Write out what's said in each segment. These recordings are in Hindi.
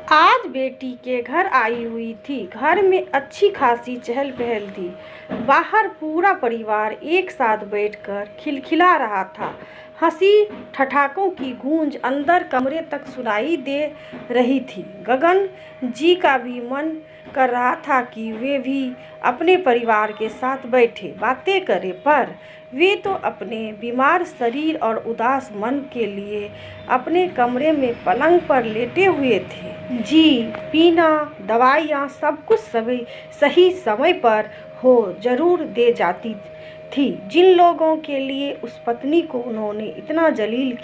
आज बेटी के घर आई हुई थी। घर में अच्छी खासी चहल पहल थी। बाहर पूरा परिवार एक साथ बैठकर खिलखिला रहा था। हंसी ठठाकों की गूंज अंदर कमरे तक सुनाई दे रही थी। गगन जी का भी मन कर रहा था कि वे भी अपने परिवार के साथ बैठे बातें करें, पर वे तो अपने बीमार शरीर और उदास मन के लिए अपने कमरे में पलंग पर लेटे हुए थे। जी पीना, दवाइयाँ सब कुछ सही समय पर हो जरूर दे जाती थी। जिन लोगों के लिए उस पत्नी को उन्होंने इतना जलील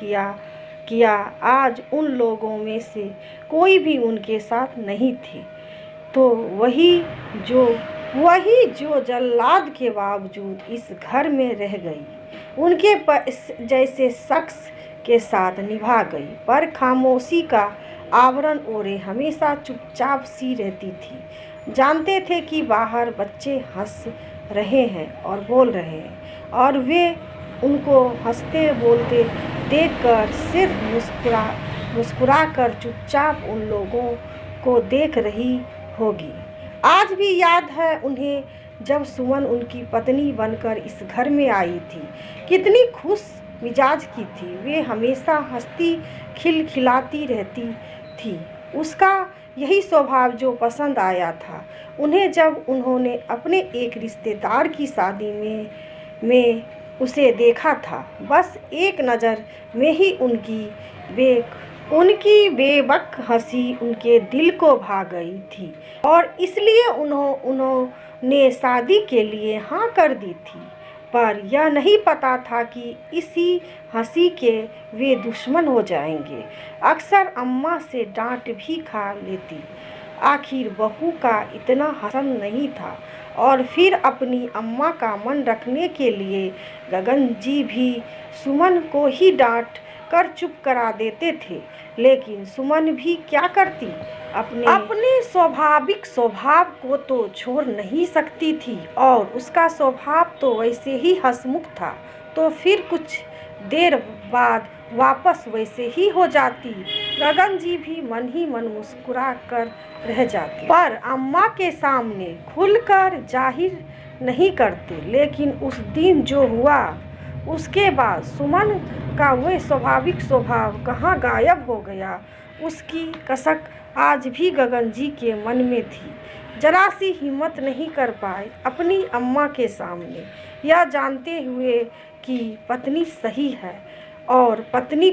किया आज उन लोगों में से कोई भी उनके साथ नहीं थे। तो वही जो जल्लाद के बावजूद इस घर में रह गई, उनके जैसे शख्स के साथ निभा गई, पर खामोशी का आवरण ओढ़े हमेशा चुपचाप सी रहती थी। जानते थे कि बाहर बच्चे हंस रहे हैं और बोल रहे हैं, और वे उनको हंसते बोलते देखकर सिर्फ मुस्कुरा कर चुपचाप उन लोगों को देख रही होगी। आज भी याद है उन्हें जब सुमन उनकी पत्नी बनकर इस घर में आई थी। कितनी खुश मिजाज की थी। वे हमेशा हंसती खिलखिलाती रहती थी। उसका यही स्वभाव जो पसंद आया था उन्हें जब उन्होंने अपने एक रिश्तेदार की शादी में उसे देखा था। बस एक नज़र में ही उनकी बेबक हंसी उनके दिल को भा गई थी, और इसलिए उन्होंने शादी के लिए हाँ कर दी थी। पर यह नहीं पता था कि इसी हंसी के वे दुश्मन हो जाएंगे। अक्सर अम्मा से डांट भी खा लेती। आखिर बहू का इतना हसन नहीं था। और फिर अपनी अम्मा का मन रखने के लिए गगन जी भी सुमन को ही डांट कर चुप करा देते थे। लेकिन सुमन भी क्या करती, अपने स्वाभाविक स्वभाव को तो छोड़ नहीं सकती थी, और उसका स्वभाव तो वैसे ही हंसमुख था। तो फिर कुछ देर बाद वापस वैसे ही हो जाती। गगन जी भी मन ही मन मुस्कुरा कर रह जाते, पर अम्मा के सामने खुलकर जाहिर नहीं करते। लेकिन उस दिन जो हुआ उसके बाद सुमन का वह स्वाभाविक स्वभाव कहाँ गायब हो गया, उसकी कसक आज भी गगन जी के मन में थी। जरा सी हिम्मत नहीं कर पाए अपनी अम्मा के सामने, यह जानते हुए कि पत्नी सही है, और पत्नी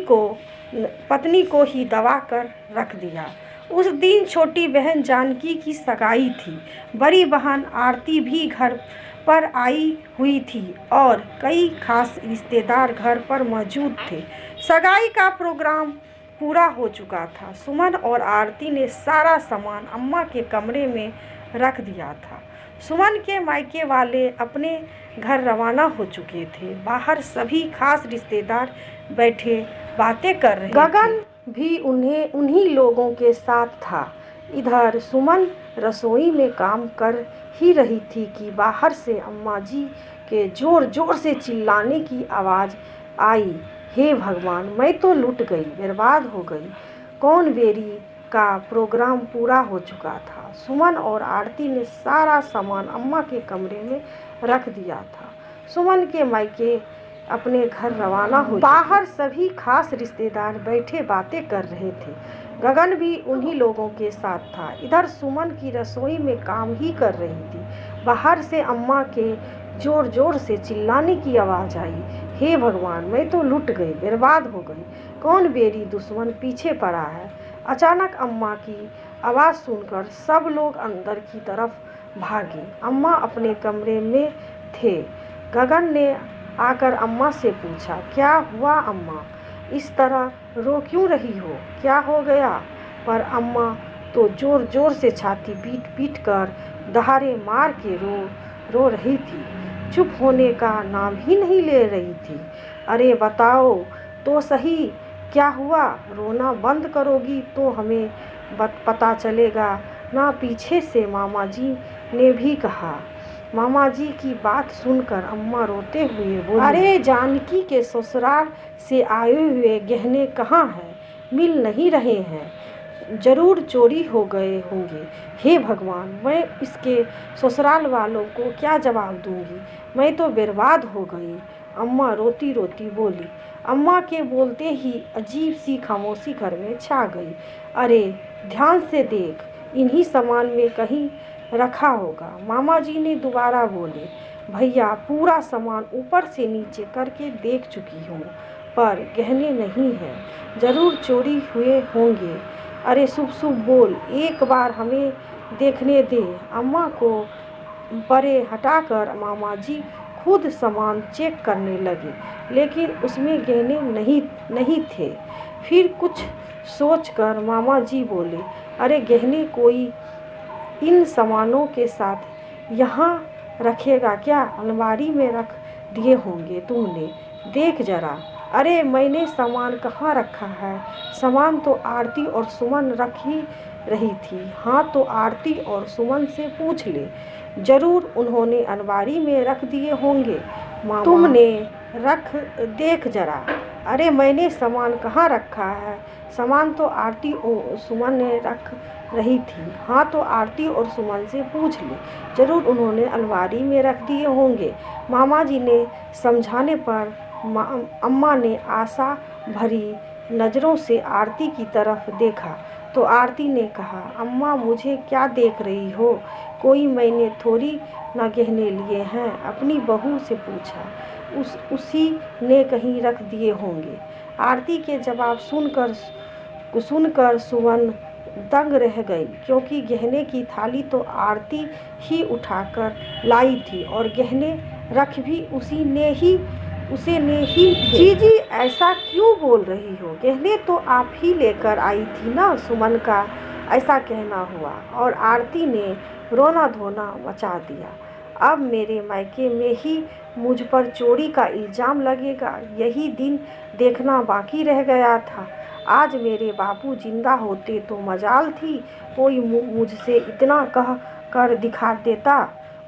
को ही दबा कर रख दिया। उस दिन छोटी बहन जानकी की सगाई थी। बड़ी बहन आरती भी घर पर आई हुई थी, और कई खास रिश्तेदार घर पर मौजूद थे। सगाई का प्रोग्राम पूरा हो चुका था। सुमन और आरती ने सारा सामान अम्मा के कमरे में रख दिया था। सुमन के मायके वाले अपने घर रवाना हो चुके थे। बाहर सभी खास रिश्तेदार बैठे बातें कर रहे थे। गगन भी उन्हीं लोगों के साथ था। इधर सुमन रसोई में काम कर ही रही थी कि बाहर से अम्मा जी के जोर जोर से चिल्लाने की आवाज़ आई। हे भगवान, मैं तो लुट गई, बर्बाद हो गई। कौन बेरी का प्रोग्राम पूरा हो चुका था। सुमन और आरती ने सारा सामान अम्मा के कमरे में रख दिया था। सुमन के मायके अपने घर रवाना हो। बाहर सभी खास रिश्तेदार बैठे बातें कर रहे थे। गगन भी उन्हीं लोगों के साथ था। इधर सुमन की रसोई में काम ही कर रही थी। बाहर से अम्मा के जोर जोर से चिल्लाने की आवाज़ आई। हे भगवान, मैं तो लुट गई, बर्बाद हो गई। कौन बेरी दुश्मन पीछे पड़ा है। अचानक अम्मा की आवाज़ सुनकर सब लोग अंदर की तरफ भागे। अम्मा अपने कमरे में थे। गगन ने आकर अम्मा से पूछा, क्या हुआ अम्मा, इस तरह रो क्यों रही हो, क्या हो गया। पर अम्मा तो जोर जोर से छाती पीट कर दहाड़े मार के रो रही थी। चुप होने का नाम ही नहीं ले रही थी। अरे बताओ तो सही, क्या हुआ। रोना बंद करोगी तो हमें पता चलेगा ना। पीछे से मामा जी ने भी कहा। मामा जी की बात सुनकर अम्मा रोते हुए बोली, अरे जानकी के ससुराल से आए हुए गहने कहाँ हैं, मिल नहीं रहे हैं। जरूर चोरी हो गए होंगे। हे भगवान, मैं इसके ससुराल वालों को क्या जवाब दूंगी? मैं तो बर्बाद हो गई। अम्मा रोती रोती बोली। अम्मा के बोलते ही अजीब सी खामोशी घर में छा गई। अरे ध्यान से देख, इन्हीं सामान में कहीं रखा होगा। मामा जी ने दोबारा बोले। भैया, पूरा सामान ऊपर से नीचे करके देख चुकी हूँ, पर गहने नहीं हैं। जरूर चोरी हुए होंगे। अरे शुभ शुभ बोल, एक बार हमें देखने दे। अम्मा को परे हटाकर मामा जी खुद सामान चेक करने लगे, लेकिन उसमें गहने नहीं थे। फिर कुछ सोचकर मामा जी बोले, अरे गहने कोई इन सामानों के साथ यहाँ रखेगा क्या? अलमारी में रख दिए होंगे तुमने, देख जरा। अरे मैंने सामान कहाँ रखा है? सामान तो आरती और सुमन रख ही रही थी। हाँ तो आरती और सुमन से पूछ ले, जरूर उन्होंने अलमारी में रख दिए होंगे। मामा, तुमने रख देख जरा। अरे मैंने सामान कहाँ रखा है? सामान तो आरती और सुमन ने रख रही थी। हाँ तो आरती और सुमन से पूछ ले, जरूर उन्होंने अलमारी में रख दिए होंगे। मामा जी ने समझाने पर अम्मा ने आशा भरी नज़रों से आरती की तरफ देखा तो आरती ने कहा, अम्मा मुझे क्या देख रही हो? कोई मैंने थोड़ी ना गहने लिए हैं। अपनी बहू से पूछा, उसी ने कहीं रख दिए होंगे। आरती के जवाब सुनकर सुमन दंग रह गई, क्योंकि गहने की थाली तो आरती ही उठाकर लाई थी और गहने रख भी उसे ने ही थे। जी ऐसा क्यों बोल रही हो? गहने तो आप ही लेकर आई थी ना? सुमन का ऐसा कहना हुआ और आरती ने रोना धोना मचा दिया। अब मेरे मायके में ही मुझ पर चोरी का इल्ज़ाम लगेगा, यही दिन देखना बाकी रह गया था। आज मेरे बापू जिंदा होते तो मजाल थी, कोई मुझसे इतना कह कर दिखा देता।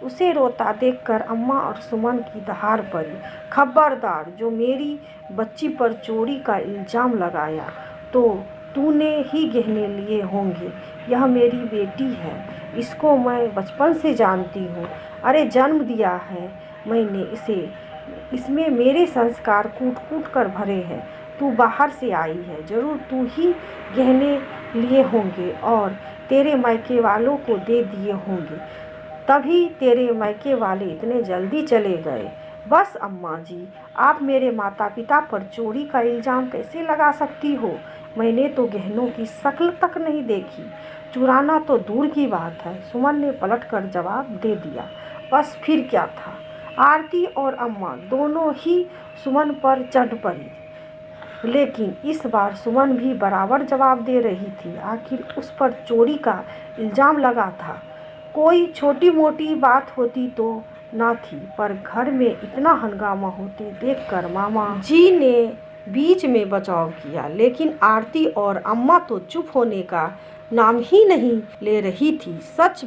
उसे रोता देखकर अम्मा और सुमन की दहाड़ पड़ी। खबरदार, जो मेरी बच्ची पर चोरी का इल्ज़ाम लगाया तो तूने ही गहने लिए होंगे। यह मेरी बेटी है, इसको मैं बचपन से जानती हूँ। अरे जन्म दिया है मैंने इसे, इसमें मेरे संस्कार कूट कूट कर भरे हैं। तू बाहर से आई है, जरूर तू ही गहने लिए होंगे और तेरे मायके वालों को दे दिए होंगे, तभी तेरे मायके वाले इतने जल्दी चले गए। बस अम्मा जी, आप मेरे माता पिता पर चोरी का इल्ज़ाम कैसे लगा सकती हो? मैंने तो गहनों की शक्ल तक नहीं देखी, चुराना तो दूर की बात है। सुमन ने पलटकर जवाब दे दिया। बस फिर क्या था, आरती और अम्मा दोनों ही सुमन पर चढ़ पड़ी, लेकिन इस बार सुमन भी बराबर जवाब दे रही थी। आखिर उस पर चोरी का इल्ज़ाम लगा था, कोई छोटी मोटी बात होती तो ना थी, पर घर में इतना हंगामा होते देखकर मामा जी ने बीच में बचाव किया। लेकिन आरती और अम्मा तो चुप होने का नाम ही नहीं ले रही थी। सच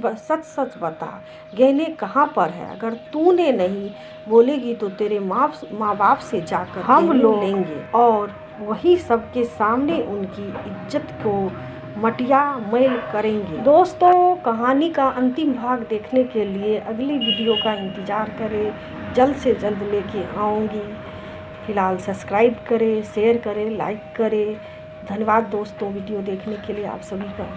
बता, गहने कहाँ पर है? अगर तूने नहीं बोलेगी तो तेरे माँ बाप से जाकर हम लोग लेंगे और वही सबके सामने उनकी इज्जत को मटिया मैल करेंगे। दोस्तों, कहानी का अंतिम भाग देखने के लिए अगली वीडियो का इंतज़ार करें, जल्द से जल्द लेके आऊँगी। फिलहाल सब्सक्राइब करें, शेयर करें, लाइक करें। धन्यवाद दोस्तों वीडियो देखने के लिए आप सभी का।